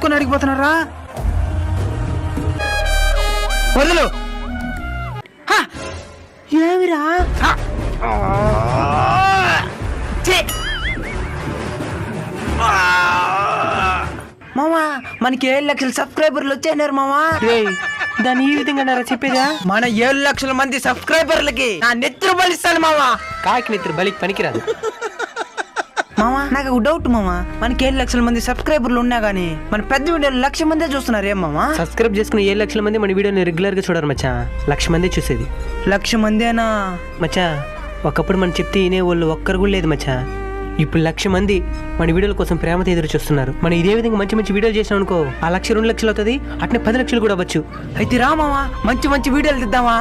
ఎత్తుకొని అడిగిపోతున్నారా? వదులు. ఏమిరా మామా, మనకి 7 లక్షల సబ్స్క్రైబర్లు వచ్చాయినారు మామా. దాని ఈ విధంగా చెప్పేదా? మన 7 లక్షల మంది సబ్స్క్రైబర్లకి నా నెత్తురు బలిస్తాను మావా. కాకి నెత్తురు బలికి పనికిరాదు మామా. నాకు ఒక డౌట్ మామా, మనకి 7 లక్షల మంది సబ్స్క్రైబర్లు ఉన్నా గానీ మన పెద్ద వీడియోలు 1,00,000 మందే చూస్తున్నారు ఏం మామా? సబ్స్క్రైబ్ చేసుకుని 7 లక్షల మంది మన వీడియోని రెగ్యులర్ గా చూడరు మచ్చా. 1,00,000 మంది చూసేది. 1,00,000 మందేనా మచ్చా? ఒకప్పుడు మనం చెప్తే వినే వాళ్ళు ఒక్కరు కూడా లేదు మచ్చా. ఇప్పుడు 1,00,000 మంది మన వీడియోల కోసం ప్రేమతో ఎదురు చూస్తున్నారు. మనం ఇదే విధంగా మంచి మంచి వీడియోలు చేసాం అనుకో, ఆ 1,00,000 2 లక్షలు అవుతుంది, అట్నే 10 లక్షలు కూడా అవ్వచ్చు. అయితే రా మామా, మంచి మంచి వీడియోలు తీద్దామా?